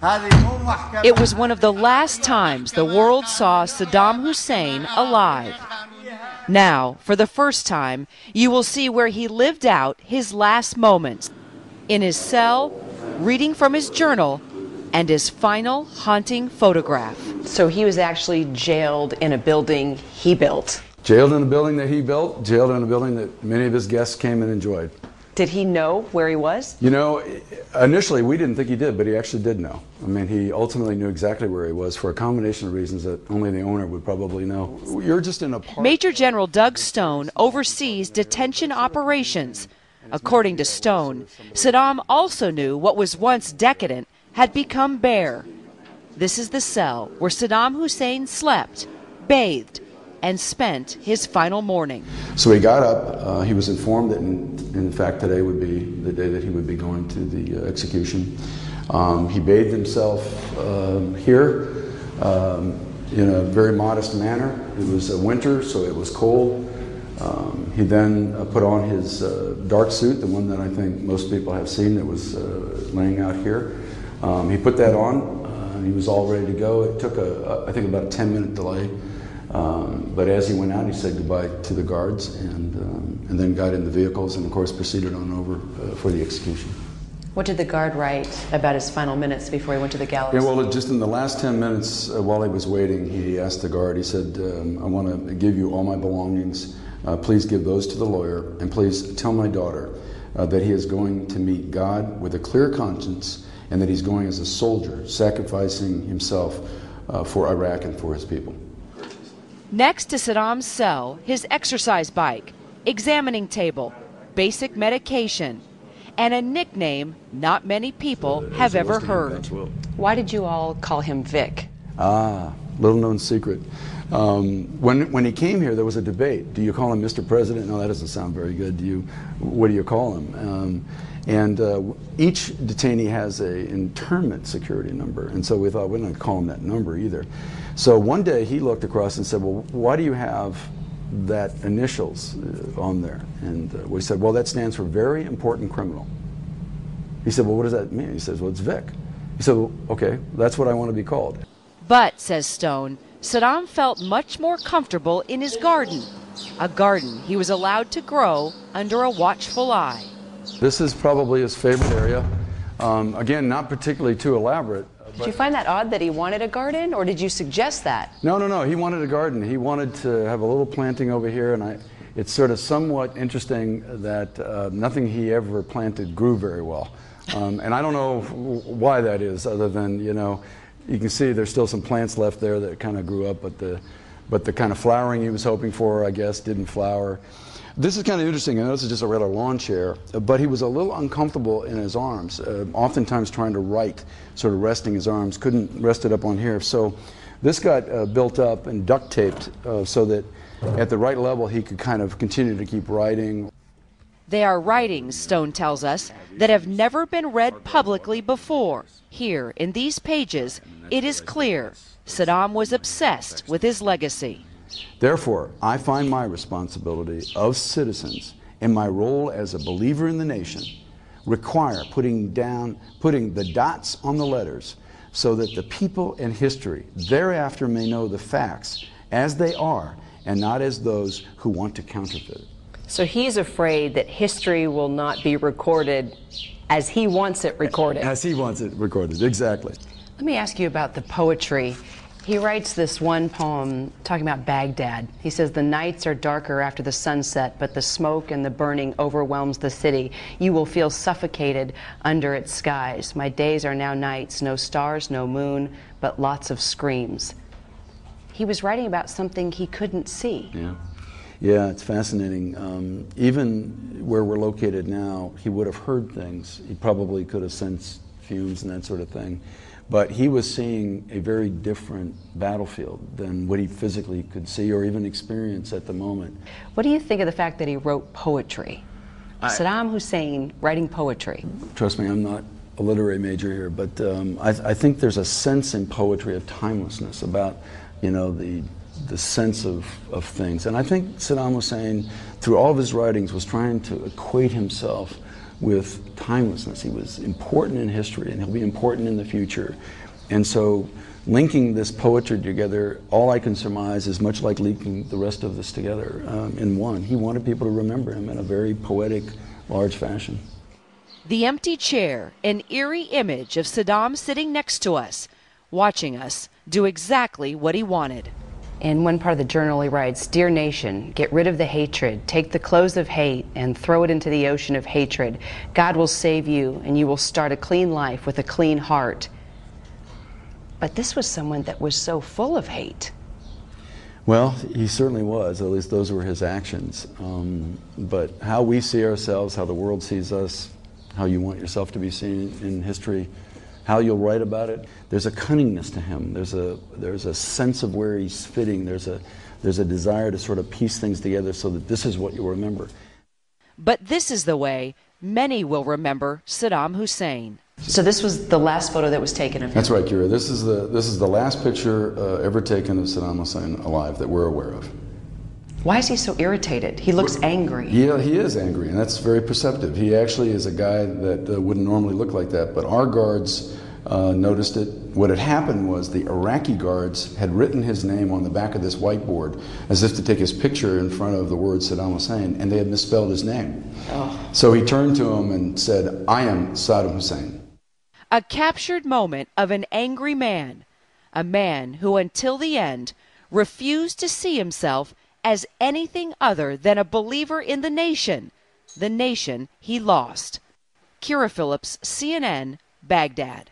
It was one of the last times the world saw Saddam Hussein alive. Now, for the first time, you will see where he lived out his last moments, in his cell, reading from his journal, and his final haunting photograph. So he was actually jailed in a building he built. Jailed in a building that he built, jailed in a building that many of his guests came and enjoyed. Did he know where he was? You know, initially we didn't think he did, but he actually did know. I mean, he ultimately knew exactly where he was for a combination of reasons that only the owner would probably know. You're just in a park. Major General Doug Stone oversees detention operations. According to Stone, Saddam also knew what was once decadent had become bare. This is the cell where Saddam Hussein slept, bathed, and spent his final morning. So he got up. He was informed that, in fact, today would be the day that he would be going to the execution. He bathed himself here in a very modest manner. It was winter, so it was cold. He then put on his dark suit, the one that I think most people have seen that was laying out here. He put that on, and he was all ready to go. It took, I think, about a 10-minute delay. But as he went out, he said goodbye to the guards and then got in the vehicles and, of course, proceeded on over for the execution. What did the guard write about his final minutes before he went to the gallows? Yeah, well, just in the last 10 minutes while he was waiting, he asked the guard, he said, I want to give you all my belongings. Please give those to the lawyer, and please tell my daughter that he is going to meet God with a clear conscience and that he's going as a soldier, sacrificing himself for Iraq and for his people. Next to Saddam's cell, his exercise bike, examining table, basic medication, and a nickname not many people have ever heard. Why did you all call him Vic? Little known secret. When he came here, there was a debate. Do you call him Mr. President? No, that doesn't sound very good. What do you call him? Each detainee has an internment security number, and so we thought we're not going to call him that number either. So one day he looked across and said, well, why do you have that initials on there? And we said, well, that stands for very important criminal. He said, well, what does that mean? He says, well, it's Vic. He said, well, okay, that's what I want to be called. But, says Stone, Saddam felt much more comfortable in his garden, a garden he was allowed to grow under a watchful eye. This is probably his favorite area. Again, not particularly too elaborate. Did you find that odd that he wanted a garden, or did you suggest that? No, he wanted a garden. He wanted to have a little planting over here, and it's sort of somewhat interesting that nothing he ever planted grew very well. And I don't know why that is, other than, you know, you can see there's still some plants left there that kind of grew up, but the kind of flowering he was hoping for, I guess, didn't flower. This is kind of interesting. I know this is just a regular lawn chair, but he was a little uncomfortable in his arms, oftentimes trying to write, sort of resting his arms, couldn't rest it up on here. So this got built up and duct taped so that at the right level he could kind of continue to keep writing. They are writings, Stone tells us, that have never been read publicly before. Here, in these pages, it is clear Saddam was obsessed with his legacy. Therefore, I find my responsibility of citizens and my role as a believer in the nation require putting the dots on the letters so that the people and history thereafter may know the facts as they are and not as those who want to counterfeit it. So he's afraid that history will not be recorded as he wants it recorded. As he wants it recorded, exactly. Let me ask you about the poetry. He writes this one poem talking about Baghdad. He says, the nights are darker after the sunset, but the smoke and the burning overwhelms the city. You will feel suffocated under its skies. My days are now nights, no stars, no moon, but lots of screams. He was writing about something he couldn't see. Yeah, it's fascinating. Even where we're located now, he would have heard things. He probably could have sensed fumes and that sort of thing. But he was seeing a very different battlefield than what he physically could see or even experience at the moment. What do you think of the fact that he wrote poetry? Saddam Hussein writing poetry. Trust me, I'm not a literary major here, but I think there's a sense in poetry of timelessness about, you know, the sense of things. And I think Saddam Hussein, through all of his writings, was trying to equate himself with timelessness. He was important in history, and he'll be important in the future. And so linking this poetry together, all I can surmise is much like linking the rest of this together in one. He wanted people to remember him in a very poetic, large fashion. The empty chair, an eerie image of Saddam sitting next to us, watching us do exactly what he wanted. In one part of the journal he writes, "Dear nation, get rid of the hatred, take the clothes of hate and throw it into the ocean of hatred. God will save you and you will start a clean life with a clean heart." But this was someone that was so full of hate. Well, he certainly was, at least those were his actions. But how we see ourselves, how the world sees us, how you want yourself to be seen in history, how you'll write about it, there's a cunningness to him. There's a sense of where he's fitting. There's a desire to sort of piece things together so that this is what you'll remember. But this is the way many will remember Saddam Hussein. So this was the last photo that was taken of him? That's right, Kira. This is the last picture ever taken of Saddam Hussein alive that we're aware of. Why is he so irritated? He looks angry. Yeah, he is angry, and that's very perceptive. He actually is a guy that wouldn't normally look like that, but our guards noticed it. What had happened was the Iraqi guards had written his name on the back of this whiteboard as if to take his picture in front of the word Saddam Hussein, and they had misspelled his name. Oh. So he turned to him and said, "I am Saddam Hussein." A captured moment of an angry man, a man who until the end refused to see himself as anything other than a believer in the nation he lost. Kira Phillips, CNN, Baghdad.